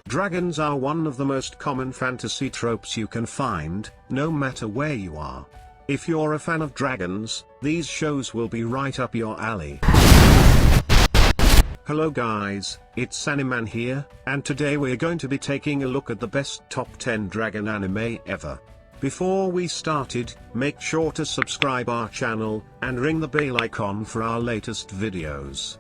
Dragons are one of the most common fantasy tropes you can find, no matter where you are. If you're a fan of dragons, these shows will be right up your alley. Hello guys, it's Animan here, and today we're going to be taking a look at the best top 10 dragon anime ever. Before we started, make sure to subscribe our channel, and ring the bell icon for our latest videos.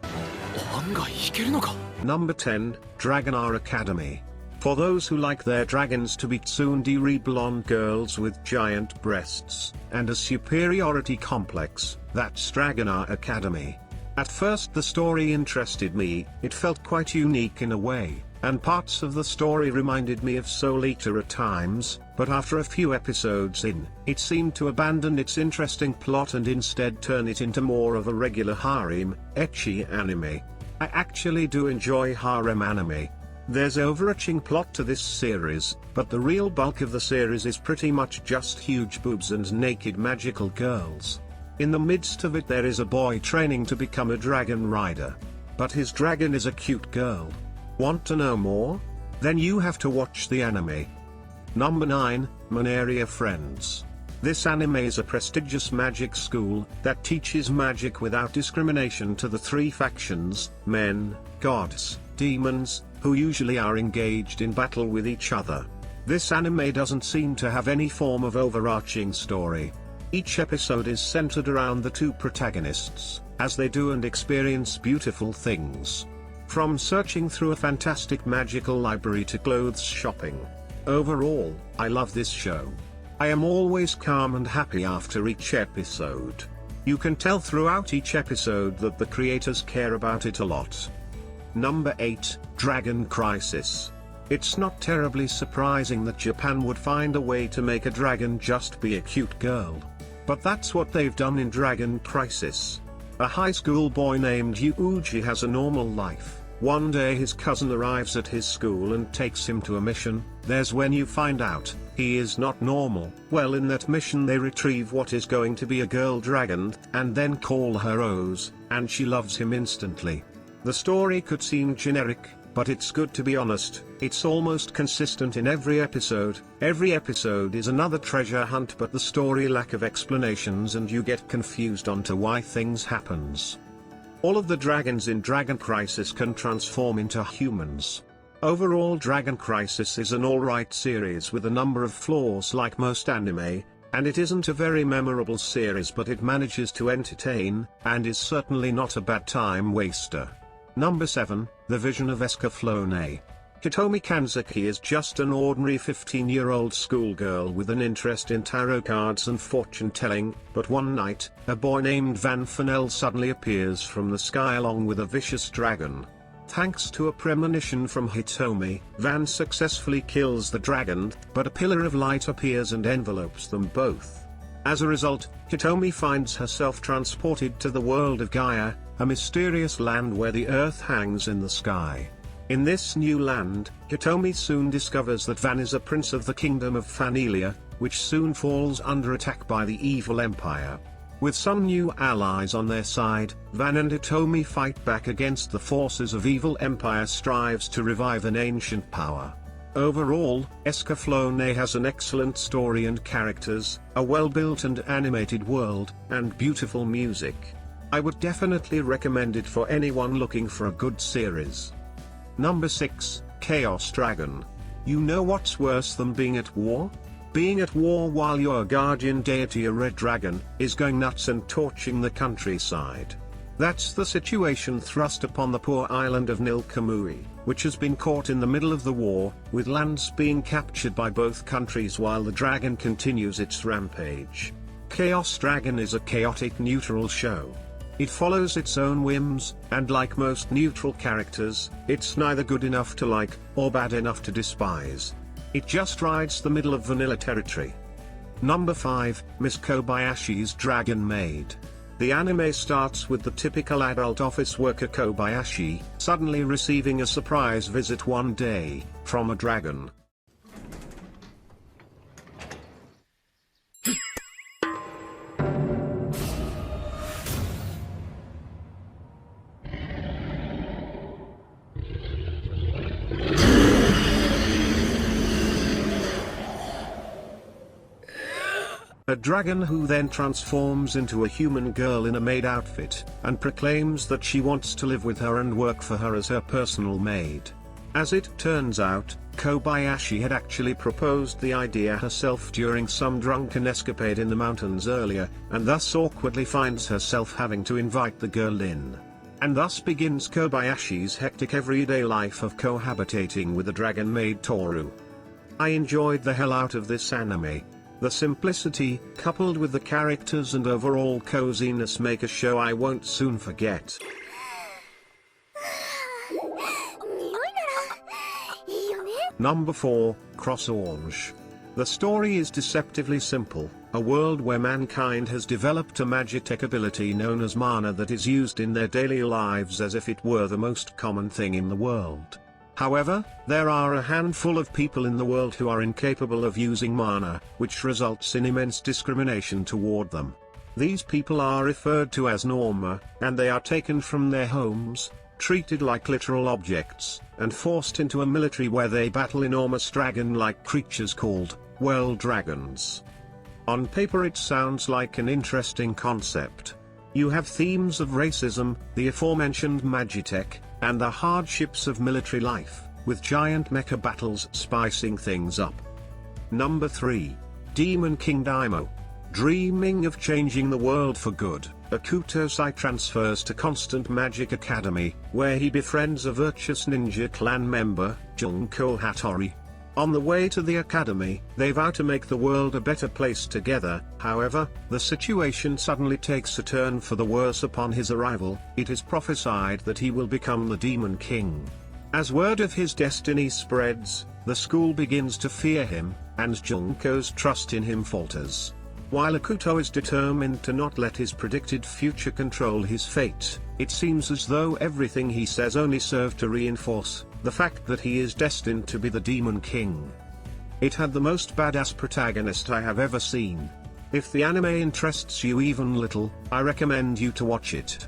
Number 10, Dragonar Academy. For those who like their dragons to be tsundere blonde girls with giant breasts, and a superiority complex, that's Dragonar Academy. At first the story interested me, it felt quite unique in a way, and parts of the story reminded me of Soul Eater at times, but after a few episodes in, it seemed to abandon its interesting plot and instead turn it into more of a regular harem, ecchi anime. I actually do enjoy harem anime. There's overarching plot to this series, but the real bulk of the series is pretty much just huge boobs and naked magical girls. In the midst of it there is a boy training to become a dragon rider. But his dragon is a cute girl. Want to know more? Then you have to watch the anime. Number 9, Manaria Friends. This anime is a prestigious magic school that teaches magic without discrimination to the three factions, men, gods, demons, who usually are engaged in battle with each other. This anime doesn't seem to have any form of overarching story. Each episode is centered around the two protagonists, as they do and experience beautiful things. From searching through a fantastic magical library to clothes shopping. Overall, I love this show. I am always calm and happy after each episode. You can tell throughout each episode that the creators care about it a lot. Number 8, Dragon Crisis. It's not terribly surprising that Japan would find a way to make a dragon just be a cute girl. But that's what they've done in Dragon Crisis. A high school boy named Yuji has a normal life. One day his cousin arrives at his school and takes him to a mission. There's when you find out, he is not normal. Well, in that mission they retrieve what is going to be a girl dragon, and then call her Rose, and she loves him instantly. The story could seem generic, but it's good to be honest, it's almost consistent in every episode. Every episode is another treasure hunt, but the story lack of explanations and you get confused onto why things happens. All of the dragons in Dragon Crisis can transform into humans. Overall, Dragon Crisis is an alright series with a number of flaws like most anime, and it isn't a very memorable series, but it manages to entertain, and is certainly not a bad time waster. Number 7, The Vision of Escaflowne. Hitomi Kanzaki is just an ordinary 15-year-old schoolgirl with an interest in tarot cards and fortune-telling, but one night, a boy named Van Fennel suddenly appears from the sky along with a vicious dragon. Thanks to a premonition from Hitomi, Van successfully kills the dragon, but a pillar of light appears and envelopes them both. As a result, Hitomi finds herself transported to the world of Gaia, a mysterious land where the earth hangs in the sky. In this new land, Hitomi soon discovers that Van is a prince of the kingdom of Fanelia, which soon falls under attack by the evil empire. With some new allies on their side, Van and Hitomi fight back against the forces of evil empire strives to revive an ancient power. Overall, Escaflowne has an excellent story and characters, a well-built and animated world, and beautiful music. I would definitely recommend it for anyone looking for a good series. Number 6, Chaos Dragon. You know what's worse than being at war? Being at war while your guardian deity, a red dragon, is going nuts and torching the countryside. That's the situation thrust upon the poor island of Nilkamui, which has been caught in the middle of the war, with lands being captured by both countries while the dragon continues its rampage. Chaos Dragon is a chaotic neutral show. It follows its own whims, and like most neutral characters, it's neither good enough to like, or bad enough to despise. It just rides the middle of vanilla territory. Number 5, Miss Kobayashi's Dragon Maid. The anime starts with the typical adult office worker Kobayashi, suddenly receiving a surprise visit one day, from a dragon. A dragon who then transforms into a human girl in a maid outfit, and proclaims that she wants to live with her and work for her as her personal maid. As it turns out, Kobayashi had actually proposed the idea herself during some drunken escapade in the mountains earlier, and thus awkwardly finds herself having to invite the girl in. And thus begins Kobayashi's hectic everyday life of cohabitating with the dragon maid Toru. I enjoyed the hell out of this anime. The simplicity, coupled with the characters and overall coziness, make a show I won't soon forget. Number 4, Cross Ange. The story is deceptively simple, a world where mankind has developed a magitech ability known as mana that is used in their daily lives as if it were the most common thing in the world. However, there are a handful of people in the world who are incapable of using mana, which results in immense discrimination toward them. These people are referred to as Norma, and they are taken from their homes, treated like literal objects, and forced into a military where they battle enormous dragon-like creatures called, well, dragons. On paper it sounds like an interesting concept. You have themes of racism, the aforementioned magitech, and the hardships of military life, with giant mecha battles spicing things up. Number 3. Demon King Daimao. Dreaming of changing the world for good, Akutosai transfers to Constant Magic Academy, where he befriends a virtuous ninja clan member, Junko Hattori. On the way to the academy, they vow to make the world a better place together. However, the situation suddenly takes a turn for the worse upon his arrival. It is prophesied that he will become the Demon King. As word of his destiny spreads, the school begins to fear him, and Junko's trust in him falters. While Akuto is determined to not let his predicted future control his fate, it seems as though everything he says only served to reinforce the fact that he is destined to be the Demon King. It had the most badass protagonist I have ever seen. If the anime interests you even little, I recommend you to watch it.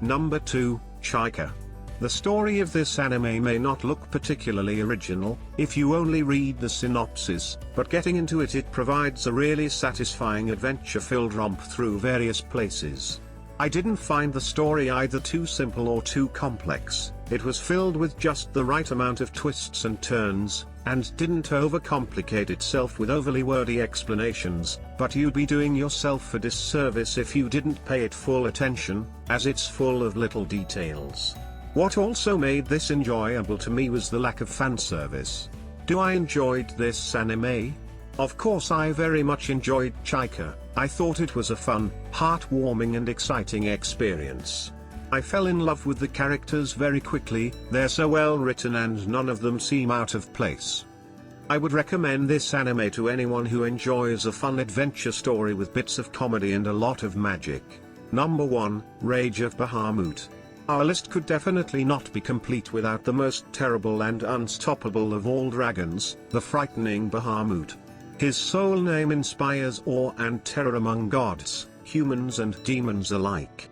Number 2, Chaika. The story of this anime may not look particularly original, if you only read the synopsis, but getting into it, it provides a really satisfying adventure-filled romp through various places. I didn't find the story either too simple or too complex. It was filled with just the right amount of twists and turns, and didn't overcomplicate itself with overly wordy explanations, but you'd be doing yourself a disservice if you didn't pay it full attention, as it's full of little details. What also made this enjoyable to me was the lack of fan service. Do I enjoyed this anime? Of course I very much enjoyed Chaika. I thought it was a fun, heartwarming and exciting experience. I fell in love with the characters very quickly, they're so well written and none of them seem out of place. I would recommend this anime to anyone who enjoys a fun adventure story with bits of comedy and a lot of magic. Number 1, Rage of Bahamut. Our list could definitely not be complete without the most terrible and unstoppable of all dragons, the frightening Bahamut. His sole name inspires awe and terror among gods, humans and demons alike.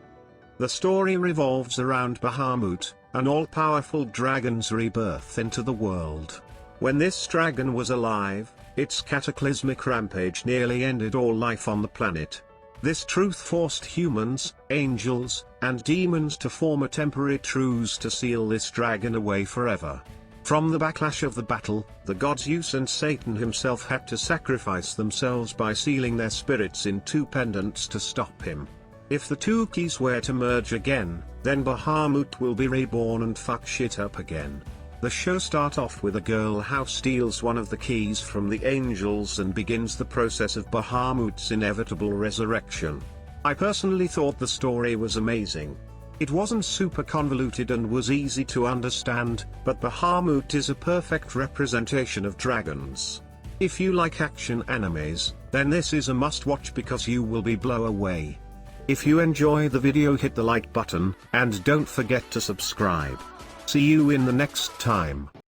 The story revolves around Bahamut, an all-powerful dragon's rebirth into the world. When this dragon was alive, its cataclysmic rampage nearly ended all life on the planet. This truth forced humans, angels, and demons to form a temporary truce to seal this dragon away forever. From the backlash of the battle, the gods Zeus and Satan himself had to sacrifice themselves by sealing their spirits in 2 pendants to stop him. If the 2 keys were to merge again, then Bahamut will be reborn and fuck shit up again. The show starts off with a girl who steals one of the keys from the angels and begins the process of Bahamut's inevitable resurrection. I personally thought the story was amazing. It wasn't super convoluted and was easy to understand, but Bahamut is a perfect representation of dragons. If you like action animes, then this is a must-watch because you will be blown away. If you enjoy the video, hit the like button, and don't forget to subscribe. See you in the next time.